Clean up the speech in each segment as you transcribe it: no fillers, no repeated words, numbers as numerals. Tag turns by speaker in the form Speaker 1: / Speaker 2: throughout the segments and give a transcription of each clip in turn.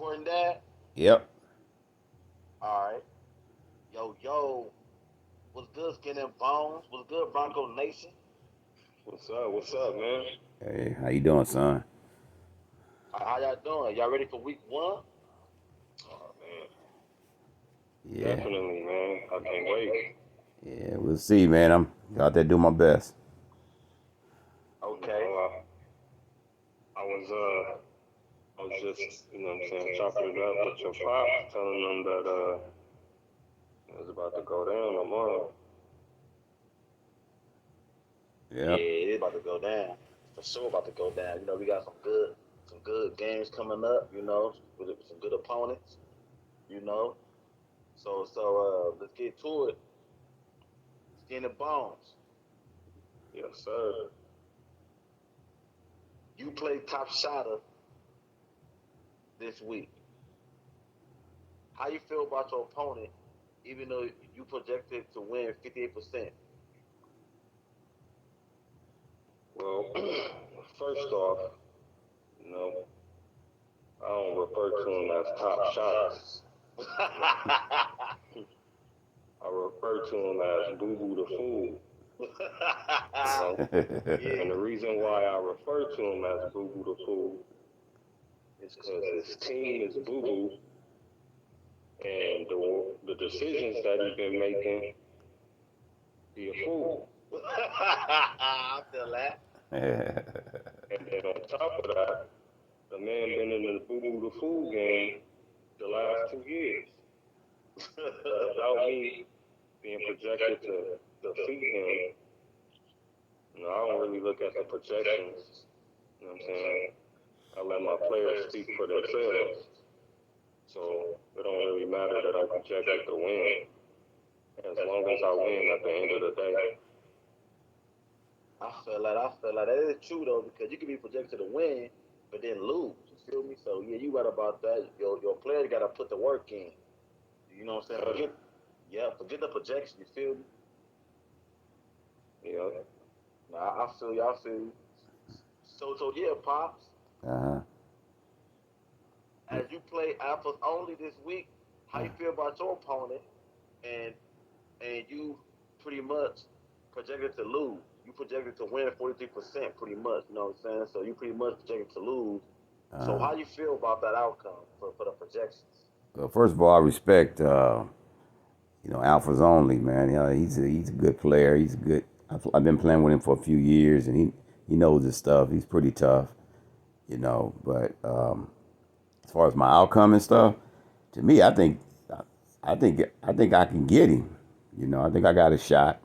Speaker 1: Recording that?
Speaker 2: Yep.
Speaker 1: All right. Yo. What's good, Skin and Bones? What's good, Bronco Nation?
Speaker 3: What's up? What's up, man?
Speaker 2: Hey, how you doing, son?
Speaker 1: How y'all doing? Y'all ready for week one?
Speaker 3: Oh man,
Speaker 2: Yeah.
Speaker 3: definitely, man. I can't wait.
Speaker 2: Yeah, we'll see, man. I'm out there doing my best.
Speaker 3: You
Speaker 1: Okay.
Speaker 3: know, I was just, what I'm saying, chopping it up with your pops, telling them that it was about to go down tomorrow.
Speaker 1: Yeah,
Speaker 2: Yep.
Speaker 1: it is about to go down. For sure about to go down. We got some good games coming up, with some good opponents, you know. So let's get to it. Skin and Bones.
Speaker 3: Yes, sir.
Speaker 1: You played top shotter this week. How you feel about your opponent, even though you projected to win 58%?
Speaker 3: Well, first off, you know, I don't refer to them as top shotters. I refer to them as Boo Boo the Fool. You know,
Speaker 1: Yeah.
Speaker 3: and the reason why I refer to him as Boo Boo the Fool is because his team is Boo Boo, and the decisions that he's been making, he a fool.
Speaker 1: I feel that.
Speaker 3: And then on top of that, the man been in the Boo Boo the Fool game the last 2 years. But without me being projected to defeat him, I don't really look at the projections. You know what I'm saying? I let my players speak for themselves. So it don't really matter that I'm projected to win, as long as I win at the end of the day.
Speaker 1: I feel like that is true though, because you can be projected to win, but then lose. You feel me? So yeah, you right about that. Your players gotta put the work in. You know what I'm saying?
Speaker 3: Uh,
Speaker 1: Forget the projection. You feel me?
Speaker 3: you know,
Speaker 1: Nah, I feel you. I feel you. So yeah, pops.
Speaker 2: uh-huh.
Speaker 1: As you play alphas only this week, how you feel about your opponent, and you pretty much projected to lose. You projected to win 43%, pretty much. You know what I'm saying? So you pretty much projected to lose. So
Speaker 2: Uh-huh.
Speaker 1: how you feel about that outcome for the projections?
Speaker 2: Well, first of all, I respect Alpha's only, man. He's a good player. He's a good. I've been playing with him for a few years, and he knows his stuff. He's pretty tough, But as far as my outcome and stuff, to me, I think I can get him. I think I got a shot.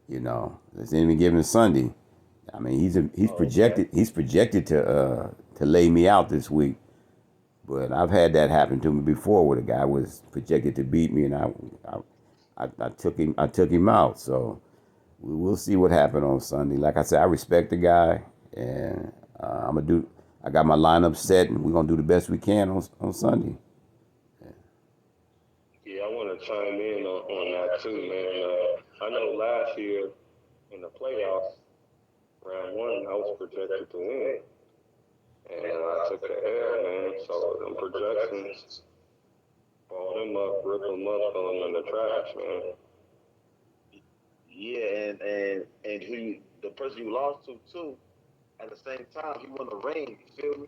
Speaker 2: It's any given Sunday. I mean, he's
Speaker 1: Oh, okay.
Speaker 2: projected to lay me out this week. But I've had that happen to me before, where the guy was projected to beat me, and I took him out. So we'll see what happened on Sunday. Like I said, I respect the guy, and I'm gonna do. I got my lineup set, and we're gonna do the best we can on Sunday.
Speaker 3: yeah, I want to chime in on that too, man. I know last year in the playoffs, round one, I was projected to win, and I took the L, man. So them projections, ball them up, rip them up, throw them in the trash, man.
Speaker 1: Yeah, and the person you lost to too, at the same time, he won the ring. You feel me?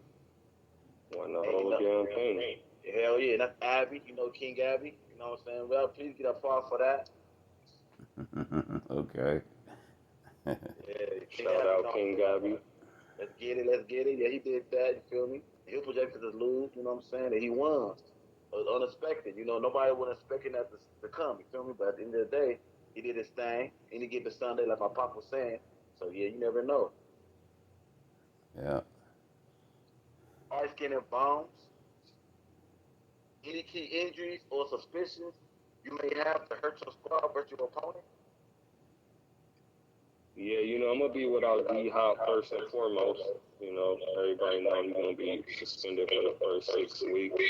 Speaker 3: Won the
Speaker 1: And
Speaker 3: whole damn thing.
Speaker 1: hell yeah, that's Abby. King Abby. You know what I'm saying? Well, please get applause for that.
Speaker 2: Okay.
Speaker 1: Yeah, King
Speaker 3: Shout
Speaker 1: Abby.
Speaker 3: out King Gabby.
Speaker 1: Let's get it. Let's get it. Yeah, he did that. You feel me? He was projected to lose. You know what I'm saying? And he won. It was unexpected. Nobody was expecting that to come. You feel me? But at the end of the day, he did his thing. And he get the Sunday, like my pop was saying. So yeah, you never know.
Speaker 2: Yeah.
Speaker 1: All right, Skin and Bones. Any key injuries or suspicions you may have to hurt your squad versus your opponent?
Speaker 3: Yeah, I'm gonna be without D Hop first and foremost. Everybody know he's gonna be suspended for the first 6 weeks,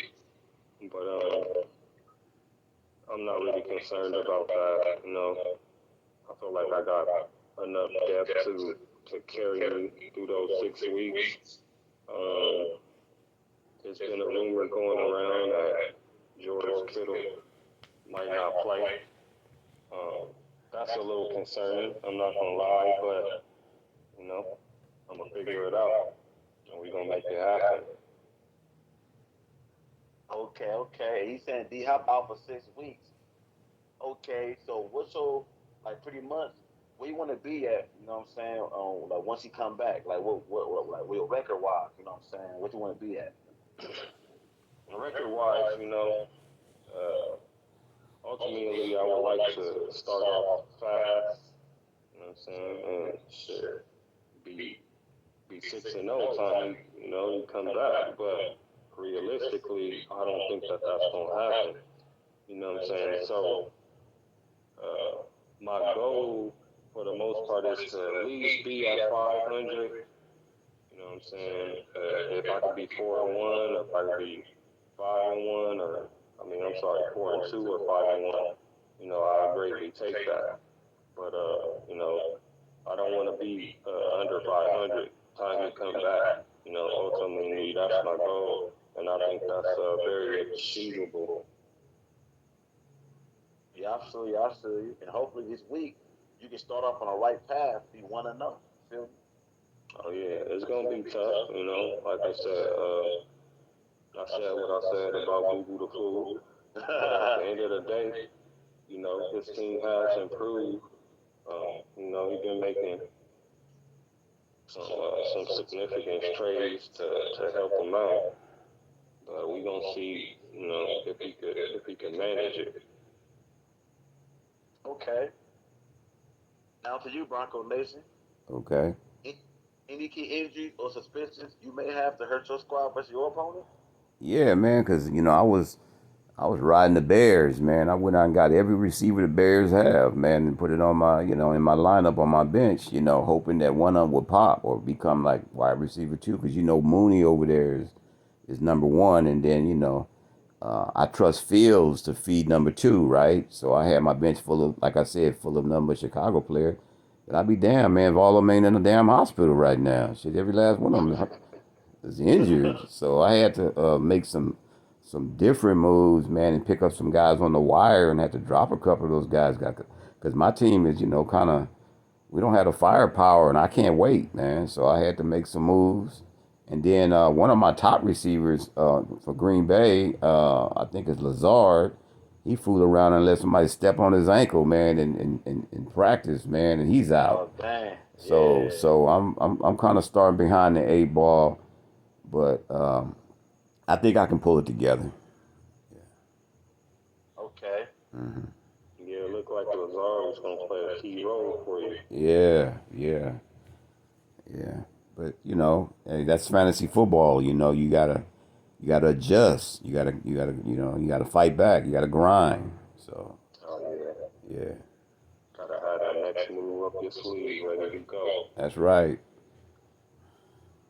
Speaker 3: but I'm not really concerned about that. I feel like I got enough depth to carry me through those 6 weeks. Um, it's been a rumor going around that George Kittle might not play. Um, that's a little concerning. I'm not gonna lie, but you know, I'm gonna figure it out, and we're gonna make it happen.
Speaker 1: Okay. He saying D Hop out for 6 weeks. Okay, so what's your like pretty much where you want to be at? You know what I'm saying? Like once he come back, like what like your record wise? You know what I'm saying? What you want to be at?
Speaker 3: Record-wise, uh, ultimately, I would like to start off fast. You know what I'm saying? And shit, be be 6-0 time you come back. But realistically, I don't think that that's gonna happen. You know what I'm saying? So uh, my goal for the most part is to at least be at 500. You know what I'm saying? If I could be 4-1, or if I could be 5-1, or I mean, I'm sorry, 4-2 or 5-1. I greatly take that. But I don't want to be under 500 time you come back. Ultimately, that's my goal, and I think that's very achievable.
Speaker 1: Yeah, I feel you. And hopefully this week you can start off on the right path. Be 1-0. Feel me?
Speaker 3: Oh yeah, it's gonna be tough. Like I said what I said about Boo Boo the Fool. But at the end of the day, his team has improved. He's been making some significant trades to help him out. But we gonna see, if he can manage it.
Speaker 1: Okay. Now to you, Bronco Nation.
Speaker 2: Okay.
Speaker 1: A- Any key injuries or suspensions you may have to hurt your squad versus your opponent?
Speaker 2: Yeah, man, because I was riding the Bears, man. I went out and got every receiver the Bears have, man, and put it on my, in my lineup on my bench, hoping that one of them would pop or become like wide receiver two, because Mooney over there is number one, and then I trust Fields to feed number two, right? So I had my bench full of, like I said, full of number Chicago players. But I'd be damn, man, if all of them ain't in a damn hospital right now. Shit, every last one of them is injured. So I had to make some different moves, man, and pick up some guys on the wire and had to drop a couple of those guys. Because my team is, kind of, we don't have the firepower, and I can't wait, man. So I had to make some moves. And then one of my top receivers for Green Bay, I think is Lazard. He fooled around and let somebody step on his ankle, man, in practice, man, and he's out.
Speaker 1: Oh dang.
Speaker 2: So
Speaker 1: Yeah.
Speaker 2: so I'm kind of starting behind the eight ball, but I think I can pull it together.
Speaker 1: Okay.
Speaker 3: Yeah, it looked like Lazard was gonna play a key role for you.
Speaker 2: Yeah. But hey, that's fantasy football. You gotta adjust. You gotta fight back. You gotta grind. So
Speaker 3: Oh yeah,
Speaker 2: yeah,
Speaker 3: gotta have that next move up your sleeve, ready to go.
Speaker 2: that's right.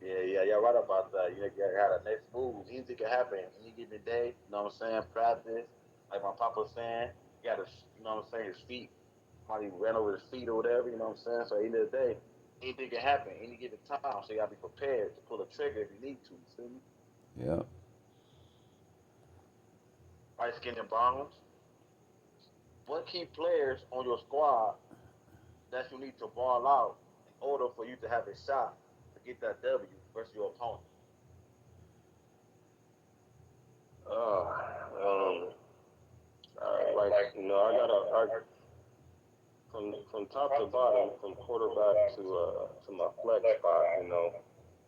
Speaker 1: Yeah, right about that. You gotta have the next move. Anything can happen any given day. You know what I'm saying? Practice. Like my papa was saying, he got his, you know what I'm saying, his feet. Somebody ran over his feet or whatever, you know what I'm saying? So at the end of the day, anything can happen any given time. So you gotta be prepared to pull the trigger if you need to. You feel me?
Speaker 2: Yeah.
Speaker 1: Right skin and bones. What key players on your squad that you need to ball out in order for you to have a shot to get that W versus your opponent?
Speaker 3: Uh, um, like I from top to bottom, from quarterback to my flex spot.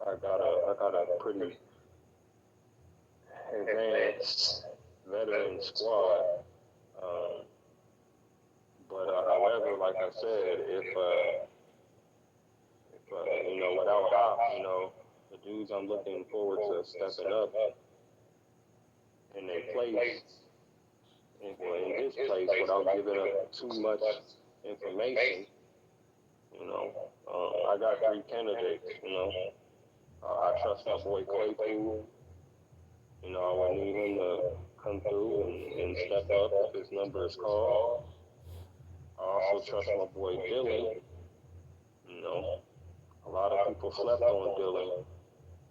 Speaker 3: I got a pretty advanced veteran squad. Um, but however, like I said, if without Hop, the dudes I'm looking forward to stepping up in their place, in his place, without giving up too much information. I got three candidates. I trust my boy Claypool. I would need him to come through and step up if his number is called. I also trust my boy Dylan. You know, a lot of people slept on Dylan,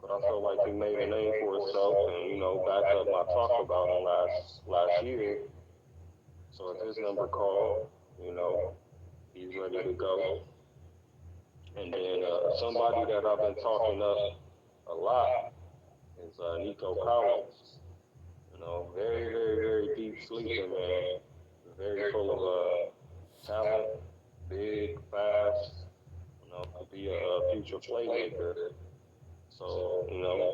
Speaker 3: but I feel like he made a name for himself, and backed up my talk about him last year. So if his number called, you know, he's ready to go. And then somebody that I've been talking up a lot is Nico Collins. Very, very, very deep sleeper, man. Very full of talent, big, fast. Could be a future playmaker. So,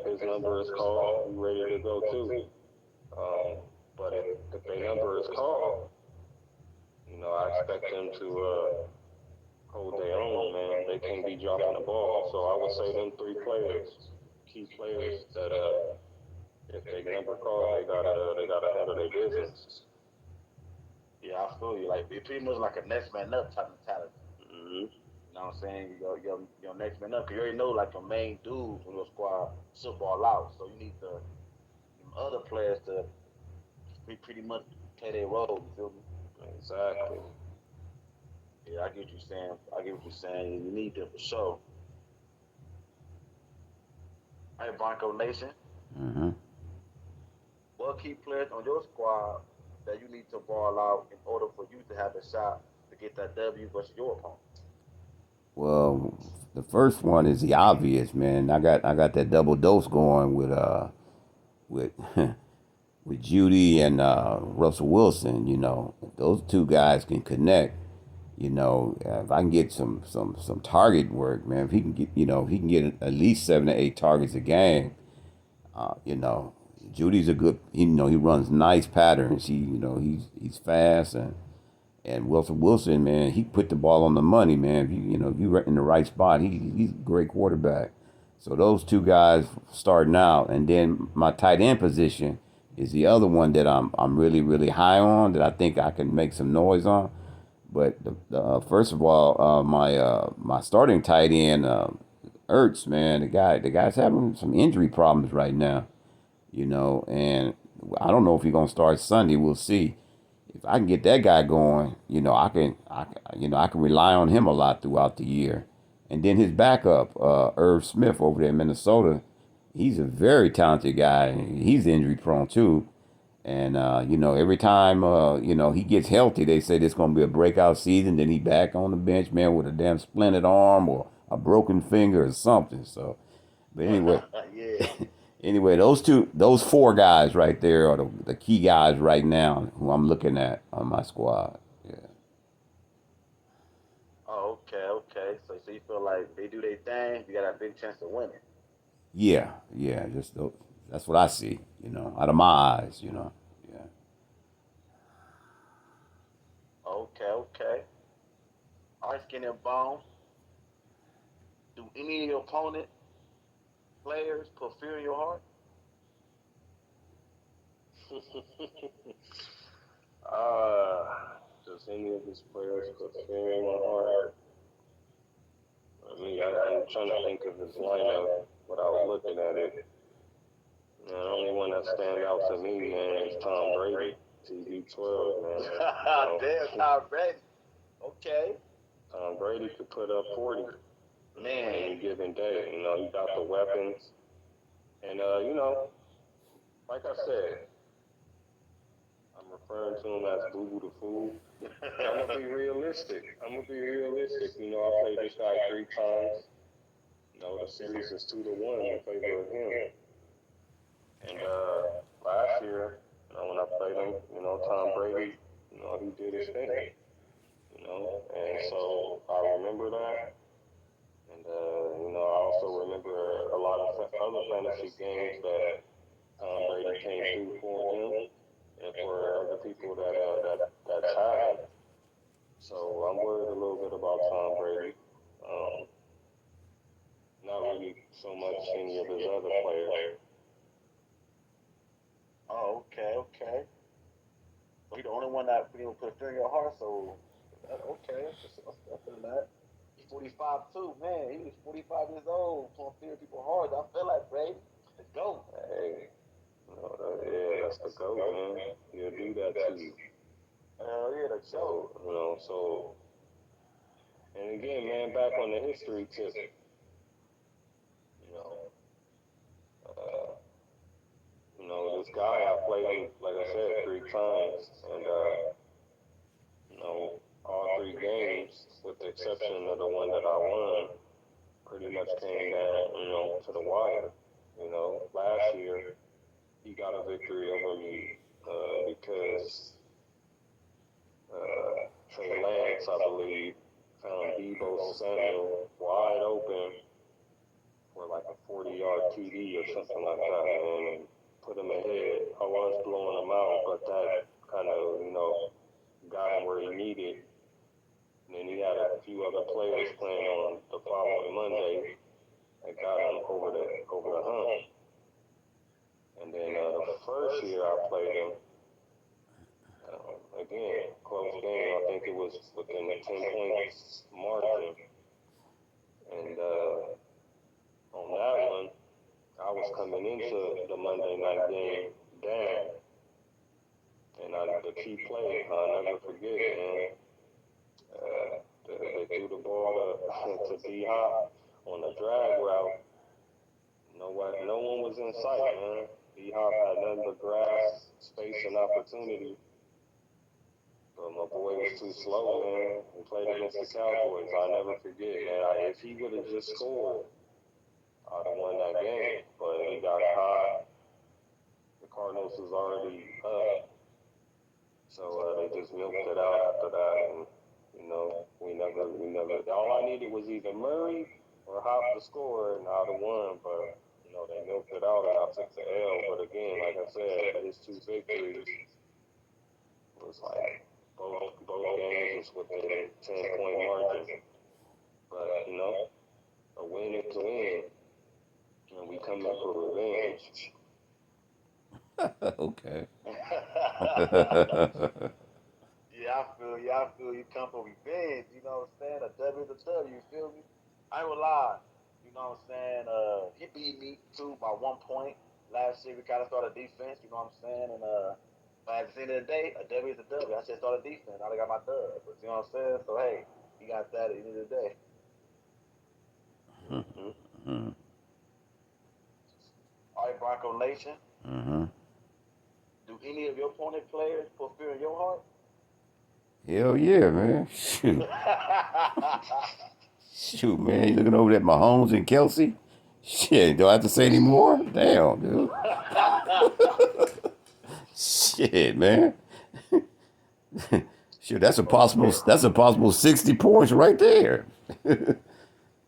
Speaker 3: his number is called. We ready to go too. Um, but if their number is called, I expect them to hold their own, man. They can't be dropping the ball. So I would say them three players, key players that if they number called, they gotta handle their business.
Speaker 1: Yeah, I feel you. Like, it pretty much like a next man up type mentality.
Speaker 3: Mm-hmm.
Speaker 1: You know what I'm saying? Your next man up. Cause you already know like your main dudes on your squad football out. So you need them other players to pretty much play their role. You feel me?
Speaker 3: Exactly.
Speaker 1: Yeah, I get what you're saying. I get what you're saying. You need them for sure. Hey, Bronco Nation,
Speaker 2: Hmm.
Speaker 1: what key players on your squad that you need to ball out in order for you to have a shot to get that W versus your opponent?
Speaker 2: Well, the first one is the obvious, man. I got that double dose going with with Judy and Russell Wilson. If those two guys can connect, if I can get some target work, man. If he can get, he can get at least 7 to 8 targets a game. Uh, you know, Judy's a good. He runs nice patterns. He's fast and Wilson, man, he put the ball on the money, man. If you're in the right spot, he's a great quarterback. So those two guys starting out, and then my tight end position is the other one that I'm really really high on that I think I can make some noise on. But first of all, my starting tight end, Ertz, man, the guy's having some injury problems right now, and I don't know if he's gonna start Sunday. We'll see. If I can get that guy going, I can rely on him a lot throughout the year. And then his backup, Irv Smith over there in Minnesota, he's a very talented guy. He's injury prone too. And every time he gets healthy, they say this gonna be a breakout season. Then he back on the bench, man, with a damn splintered arm or a broken finger or something. So, but anyway,
Speaker 1: Yeah.
Speaker 2: anyway, those four guys right there are the key guys right now who I'm looking at on my squad. Yeah,
Speaker 1: Oh, okay, okay. So you feel like they do their thing, you got a big chance of winning.
Speaker 2: yeah. That's what I see. Out of my eyes. Yeah.
Speaker 1: Okay, okay. All right, Skinny and Bone. Do any of your opponent players put fear in your heart?
Speaker 3: Does any of his players put fear in my heart? I'm trying to think of his lineup without looking at it. The only one that stands out to me, man, is Tom Brady, TB12, man.
Speaker 1: Damn, Tom Brady. Okay.
Speaker 3: Tom Brady could put up 40
Speaker 1: Man.
Speaker 3: any given day. He got the weapons. And, like I said, I'm referring to him as Boo Boo the Fool. But I'm going to be realistic. I played this guy 3 times. The series is 2-1 in favor of him. And last year, when I played him, Tom Brady, he did his thing, and so I remember that. And, I also remember a lot of other fantasy games that Tom Brady came through for him and for other people that tied him. So I'm worried a little bit about Tom Brady. Um, Not really so much any of his other players.
Speaker 1: Oh, okay, okay. So he the only one that put fear in your heart. So okay, I feel that. He's 45 too, man. He was 45 years old, putting fear in people's hearts. I feel like Brady. Let's go.
Speaker 3: Hey, yeah, that's the goat, man. He'll do that to you.
Speaker 1: Hell yeah, let's go.
Speaker 3: So, and again, man, back on the history tip, you know, played them, like I said, 3 times, and you know, all 3 games, with the exception of the one that I won, pretty much came down, you know, to the wire. You know, last year he got a victory over me because Trey Lance, I believe, found Debo Samuel wide open for like a 40-yard TD or something like that, and put him ahead. I was blowing him out, but that kind of, you know, got him where he needed. And then he had a few other players playing on the following Monday that got him over the hump. And then the first year I played him, again, close game. I think it was within a 10 points margin. And on that one, I was coming into the Monday night game down. And the key play, I'll never forget, man. They threw the ball to D-Hop on the drag route. No one was in sight, man. D-Hop had nothing but grass, space, and opportunity. But my boy was too slow, man. He played against the Cowboys. I'll never forget, man. If he would have just scored, I'd have won that game. But he got caught. The Cardinals was already up. So they just milked it out after that. And, you know, we never. All I needed was either Murray or Hop to score, and I'd have won. But, you know, they milked it out, and I took the L. But again, like I said, his 2 victories was like both games was within a 10-point margin. But, you know, a win is a win, and we come up for revenge.
Speaker 2: Okay.
Speaker 1: Yeah, I feel you come for revenge, you know what I'm saying? A W is a W, you feel me? I ain't gonna lie, you know what I'm saying? He beat me too by 1 point. Last year we kinda started defense, you know what I'm saying? And but at the end of the day, a W is a W. I should start a defense. Now I got my dub. But you know what I'm saying? So hey, he got that at the end of the day.
Speaker 3: Mm-hmm.
Speaker 2: Mm-hmm.
Speaker 1: All right, Bronco Nation.
Speaker 2: Mm-hmm.
Speaker 1: Do any of your opponent players put fear in your heart?
Speaker 2: Hell yeah, man. Shoot. Shoot, man. You looking over at Mahomes and Kelsey? Shit, do I have to say any more? Damn, dude. Shit, man. Shit, that's a possible 60 points right there.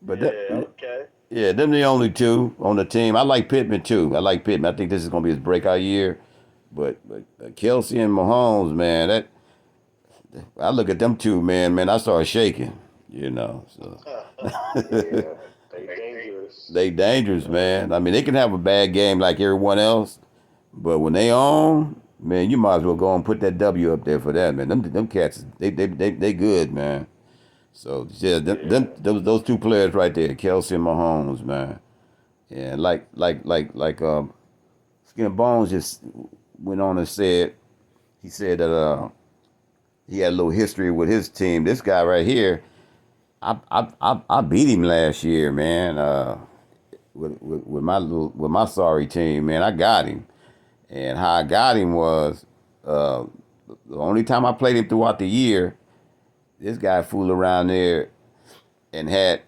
Speaker 2: But
Speaker 1: Yeah, okay.
Speaker 2: yeah, them the only two on the team. I like Pittman too. I like Pittman. I think this is gonna be his breakout year. But Kelsey and Mahomes, man, that I look at them two, man, I start shaking. You know, so
Speaker 3: Yeah, they dangerous.
Speaker 2: they dangerous, man. I mean, they can have a bad game like everyone else, but when they on, man, you might as well go and put that W up there for that, man. Them cats, they good, man. So yeah,
Speaker 3: Yeah.
Speaker 2: those two players right there, Kelsey and Mahomes, man. Yeah, Skinner Bones just went on and said he said that he had a little history with his team. This guy right here, I beat him last year, man. With my sorry team, man, I got him. And how I got him was uh, the only time I played him throughout the year. This guy fooled around there and had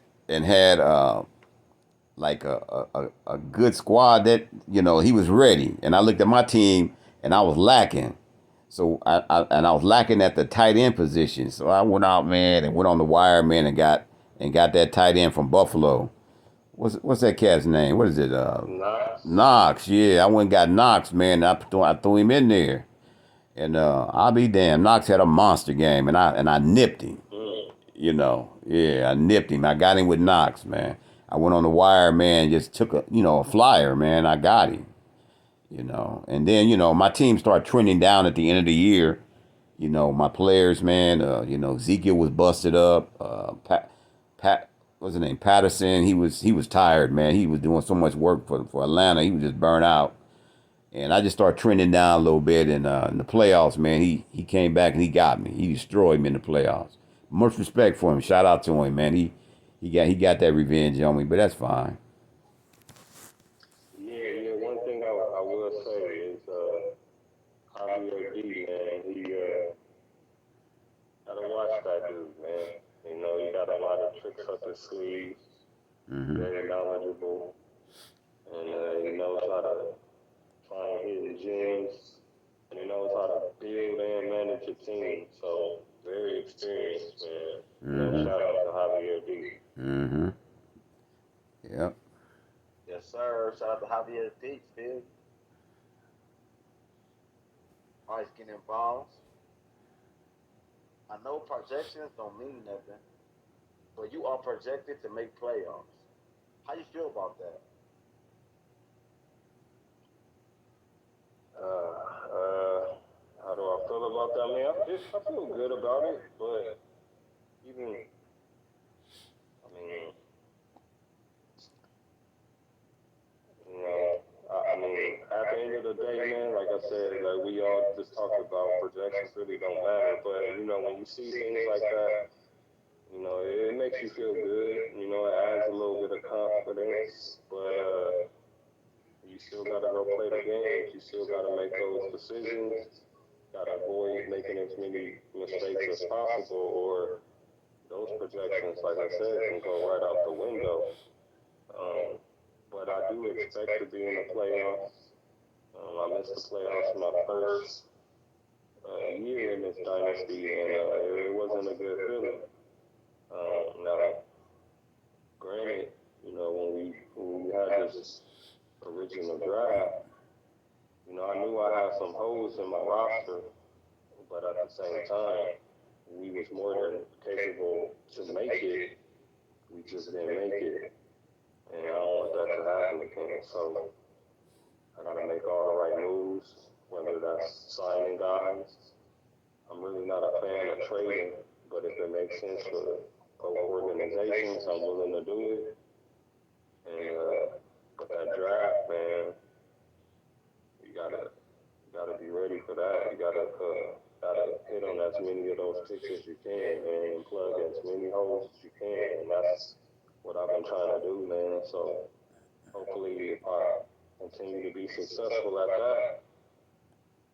Speaker 2: like a good squad that he was ready. And I looked at my team and I was lacking. So I was lacking at the tight end position. So I went out, man, and went on the wire, man, and got that tight end from Buffalo. What's that cat's name? What is it?
Speaker 3: Knox.
Speaker 2: Knox. Yeah, I went and got Knox, man. I threw him in there, and I'll be damned. Knox had a monster game, and I nipped him.
Speaker 3: Mm.
Speaker 2: Yeah, I nipped him. I got him with Knox, man. I went on the wire, man. Just took a flyer, man. I got him. And then my team started trending down at the end of the year. My players, man. Ezekiel was busted up. Pat, what's his name? Patterson. He was tired, man. He was doing so much work for Atlanta. He was just burnt out. And I just started trending down a little bit. And in the playoffs, man, he came back and he got me. He destroyed me in the playoffs. Much respect for him. Shout out to him, man. He got that revenge on me, but that's fine.
Speaker 3: Yeah. One thing I will say is Javier D, man. Gotta watch that dude, man. You know, he got a lot of tricks up his sleeve.
Speaker 2: Mm-hmm.
Speaker 3: Very knowledgeable, and he knows how to find hidden gems, and he knows how to build and manage a team. So very experienced, man. You know,
Speaker 2: Mm-hmm.
Speaker 3: shout out to Javier D.
Speaker 2: Mm-hmm. Yep.
Speaker 1: Yes, sir. Shout out to Javier Peaks, dude. Always getting involved. I know projections don't mean nothing, but you are projected to make playoffs. How you feel about that?
Speaker 3: How do I feel about that, man? I feel good about it, but even, I mean, you know, I mean, at the end of the day, man, like I said, like we all just talked about, projections really don't matter. But you know, when you see things like that, you know, it makes you feel good. You know, it adds a little bit of confidence, but you still gotta go play the games. You still gotta make those decisions. Gotta avoid making as many mistakes as possible, or those projections, like I said, can go right out the window. Um, but I do expect to be in the playoffs. I missed the playoffs my first year in this dynasty, and it wasn't a good feeling. Now, granted, you know, when we had this original draft, you know, I knew I had some holes in my roster, but at the same time, we was more than capable to make it. We just didn't make it, and I don't want that to happen again. So I got to make all the right moves, whether that's signing guys. I'm really not a fan of trading, but if it makes sense for both organizations, I'm willing to do it. And but that draft, man, you gotta be ready for that. You gotta hit on as many of those picks as you can, man, and plug as many holes as you can. And that's what I've been trying to do, man. So hopefully, if I continue to be successful at that,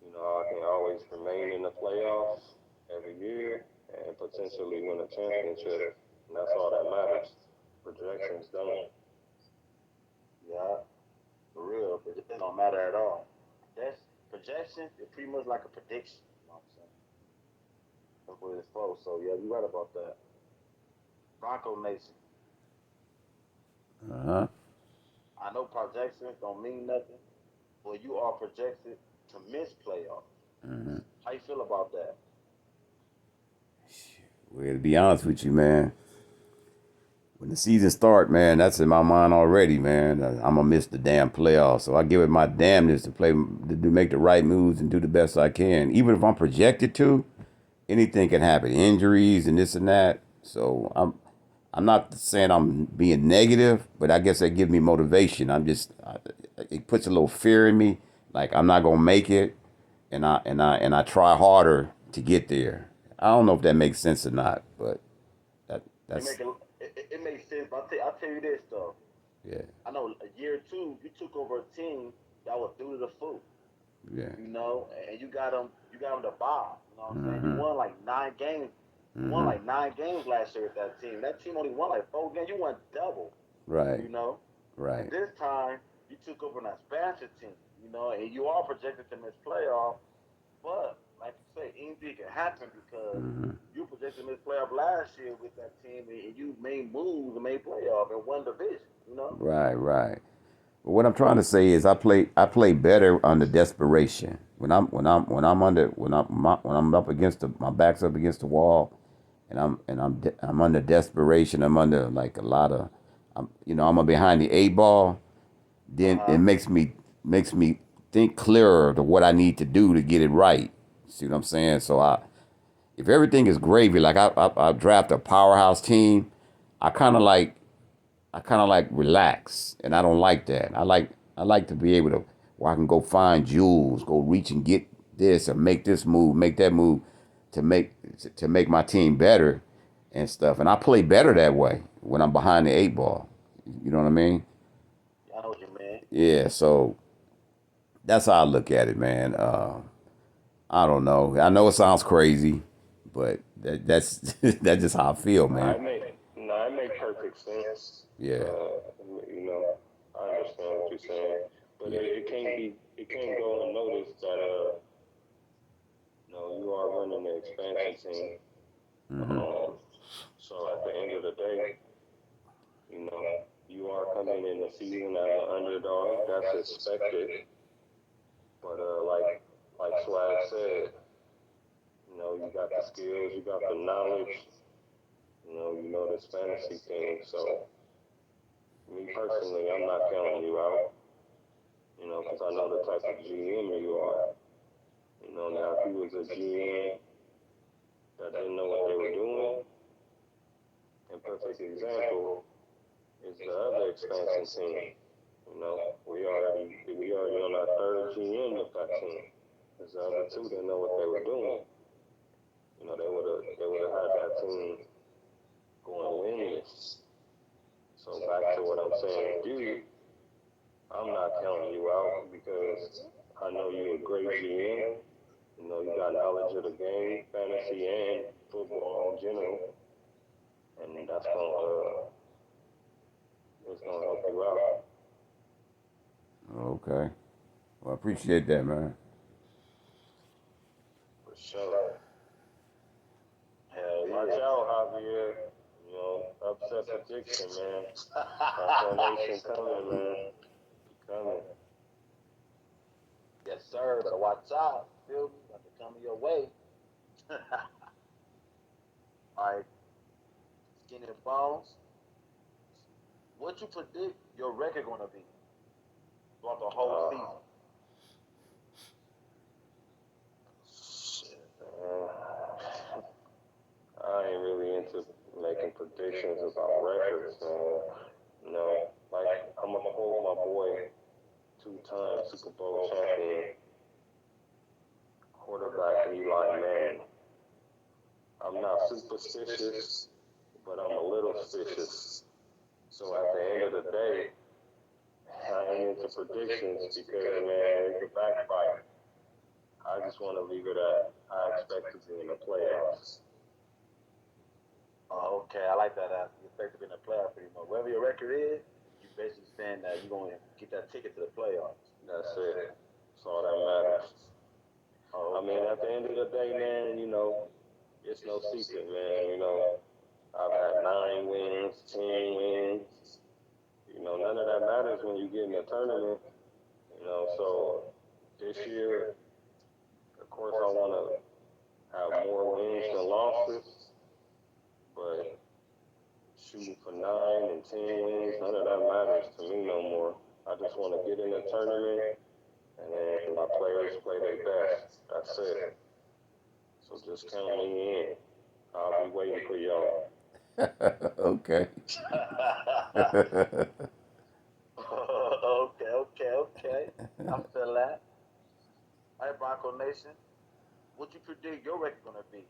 Speaker 3: you know, I can always remain in the playoffs every year and potentially win a championship. And that's all that matters. Projections don't.
Speaker 1: Yeah, for real. But it don't matter at all. That's projection is pretty much like a prediction. You know what I'm saying? That's what it's for. So yeah, you're right about that. Bronco Nation.
Speaker 2: Uh-huh.
Speaker 1: I know projections don't mean nothing, but you are projected to miss playoffs.
Speaker 2: Mm-hmm.
Speaker 1: How you feel about that?
Speaker 2: Well, to be honest with you, man, when the season start, man, that's in my mind already, man. I'm gonna miss the damn playoffs, so I give it my damnness to play, to make the right moves and do the best I can. Even if I'm projected to, anything can happen, injuries and this and that. So I'm not saying I'm being negative, but I guess that gives me motivation. It puts a little fear in me, like I'm not gonna make it, and I try harder to get there. I don't know if that makes sense or not, but that
Speaker 1: It
Speaker 2: that's
Speaker 1: make it makes sense. But I'll tell you this though.
Speaker 2: yeah,
Speaker 1: I know a year or two, you took over a team that was due to the food.
Speaker 2: yeah.
Speaker 1: You know, and you got them to buy. You know what I'm saying? You
Speaker 2: Mhm.
Speaker 1: won like 9 games. You won
Speaker 2: Mhm.
Speaker 1: like 9 games last year with that team. That team only won like 4 games. You won double.
Speaker 2: Right.
Speaker 1: You know, and
Speaker 2: Right.
Speaker 1: this time you took over an expansion team. You know, and you are projected to miss playoff. But like you say, anything can happen because
Speaker 2: Mhm.
Speaker 1: you projected to miss playoff last year with that team, and you made moves and made playoff in one division. You know.
Speaker 2: Right. Right. But what I'm trying to say is I play better under desperation. When I'm up against my back's up against the wall, and I'm under desperation. I'm under like a lot of, I'm behind the eight ball.
Speaker 1: Uh
Speaker 2: Then it
Speaker 1: huh.
Speaker 2: makes me think clearer to what I need to do to get it right. See what I'm saying? So if everything is gravy, like I draft a powerhouse team, I kind of like I kind of like relax, and I don't like that. I like to be able to where I can go find jewels, go reach and get this, or make this move, make that move, to make my team better and stuff. And I play better that way when I'm behind the eight ball. You know what I mean?
Speaker 1: I know what you mean.
Speaker 2: Yeah. So that's how I look at it, man. I don't know. I know it sounds crazy, but that's that's just how I feel,
Speaker 3: Nah,
Speaker 2: man.
Speaker 3: it make perfect sense.
Speaker 2: Yeah,
Speaker 3: You know, I understand what you're saying, but
Speaker 2: yeah.
Speaker 3: it can't go unnoticed that you are running the expansion team.
Speaker 2: Hmm.
Speaker 3: Um, so at the end of the day, you know, you are coming in the season as an underdog. That's expected, but like Swag said, you got the skills, you got the knowledge, you know this fantasy thing. So me personally, I'm not counting you out, because I know the type of GM you are. Now if you was a GM that didn't know what they were doing, a perfect example is the other expansion team. We already on our third GM with that team. Because the other two didn't know what they were doing. They would have had that team going winless. So back to what I'm saying with you, I'm not counting you out because I know you're a great GM. You got knowledge of the game, fantasy and football in general, and that's gonna help you out.
Speaker 2: Okay. Well, I appreciate that, man.
Speaker 3: For sure.
Speaker 1: Hell
Speaker 3: Watch
Speaker 1: yeah.
Speaker 3: out, Javier. Upset prediction, man. Bronco Nation coming, man. Coming.
Speaker 1: Yes, sir. Better watch out. Feel me? About to come your way. All right, Skinny and Bones. What you predict your record gonna be throughout the whole season?
Speaker 3: Uh, shit, man. I ain't really into making predictions about records, man. Like I'm gonna quote my boy, two-time Super Bowl champion quarterback Eli Manning. I'm not superstitious, but I'm a little stitious. So at the end of the day, I ain't into predictions because, man, it could backfire. I just want to leave it at I expect to be in the playoffs.
Speaker 1: Oh, okay, I like that answer. You expect to be in the playoffs pretty much. Whatever your record is, you basically saying that you're gonna get that ticket to the playoffs.
Speaker 3: That's it. That's all that matters.
Speaker 1: Oh,
Speaker 3: I mean,
Speaker 1: okay.
Speaker 3: at the end of the day, man, it's no secret, man. I've had 9 wins, 10 wins. None of that matters when you get in the tournament. So this year, of course, I want to have more wins than losses, but shooting for 9 and 10 wins, none of that matters to me no more. I just want to get in the tournament and then my players play their best. That's it. So just count me in. I'll be waiting for y'all.
Speaker 2: Okay.
Speaker 1: Okay, okay, okay. I feel that. All right, Bronco Nation. What you predict your record gonna be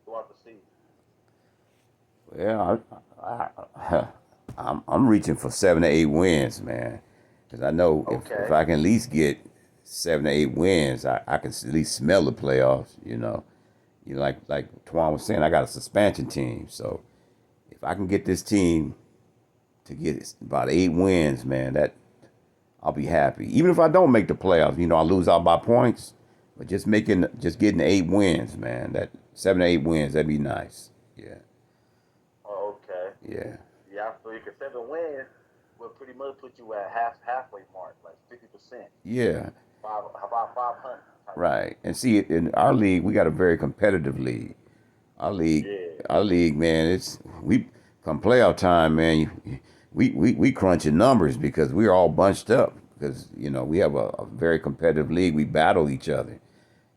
Speaker 1: throughout the season?
Speaker 2: Well, I'm reaching for 7 to 8 wins, man. Because I know if
Speaker 1: Okay.
Speaker 2: I can at least get 7 to 8 wins, I can at least smell the playoffs. Like Twan was saying, I got a suspension team, so if I can get this team to get about 8 wins, man, that I'll be happy. Even if I don't make the playoffs, I lose out by points, but just getting 8 wins, man. That 7 to 8 wins, that'd be nice. Yeah,
Speaker 1: Oh, okay.
Speaker 2: yeah,
Speaker 1: Yeah, I feel you. 'Cause 7 wins will pretty much put you at halfway mark, like 50%.
Speaker 2: yeah.
Speaker 1: About 500 type thing.
Speaker 2: Right. And see, in our league, we got a very competitive league. Our league,
Speaker 1: Yeah.
Speaker 2: our league, man. It's we come playoff time, man. We crunching numbers because we're all bunched up because we have a very competitive league. We battle each other.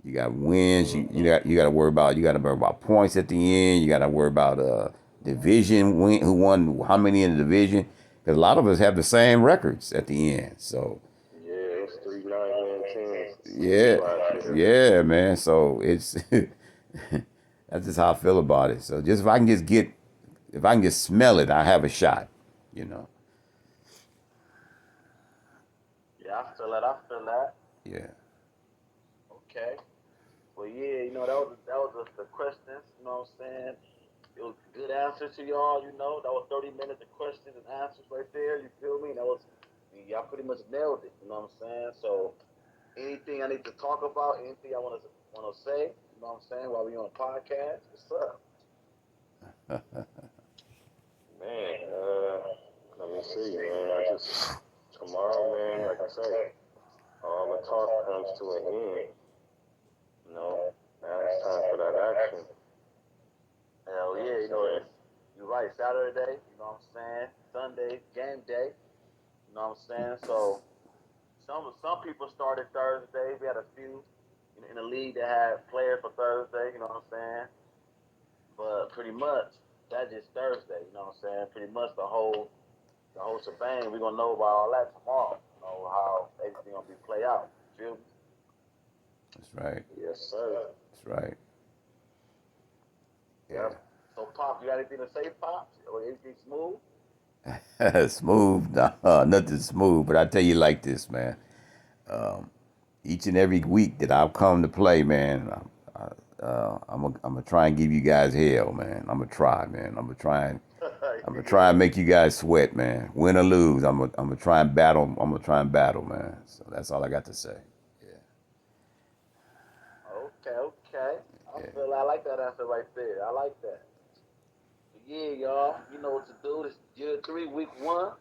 Speaker 2: You got wins.
Speaker 3: Mm-hmm.
Speaker 2: You got to worry about points at the end. You got to worry about division win, who won how many in the division because a lot of us have the same records at the end. So
Speaker 3: Yeah, it was 3 9 win teams
Speaker 2: yeah,
Speaker 3: last year.
Speaker 2: yeah, man. So it's that's just how I feel about it. So just if I can just smell it, I have a shot. You know.
Speaker 1: Yeah, I feel that. I feel that.
Speaker 2: Yeah.
Speaker 1: Okay. But yeah, that was the questions. You know what I'm saying? It was good answers to y'all. That was 30 minutes of questions and answers right there. You feel me? Y'all pretty much nailed it. You know what I'm saying? So anything I need to talk about, anything I want to say, you know what I'm saying? While we on a podcast, what's up?
Speaker 3: Man, let me see, man. I just tomorrow, man. Like I say, all the talk comes to an end. You know, now it's time for that action.
Speaker 1: Hell yeah,
Speaker 3: You
Speaker 1: you're right. Saturday, you know what I'm saying? Sunday, game day, you know what I'm saying? So some people started Thursday. We had a few in the league that had players for Thursday, you know what I'm saying? But pretty much that's just Thursday, you know what I'm saying? Pretty much the whole shebang. We're gonna know about all that tomorrow. How everything gonna be play out. You feel me?
Speaker 2: That's right.
Speaker 3: Yes, sir.
Speaker 2: That's right.
Speaker 1: Yep. So Pop, you got anything to say, Pop? Or anything smooth?
Speaker 2: Yeah. Smooth, nah, nothing smooth. But I tell you like this, man. Each and every week that I've come to play, man, I'm gonna try and give you guys hell, man. I'm gonna try, man. I'm gonna try and
Speaker 1: Yeah.
Speaker 2: make you guys sweat, man. Win or lose, I'm gonna try and battle. I'm gonna try and battle, man. So that's all I got to say. Yeah,
Speaker 1: Okay, okay.
Speaker 2: yeah.
Speaker 1: I like that answer right there. I like that. So yeah, y'all, you know what to do. This year 3, week 1.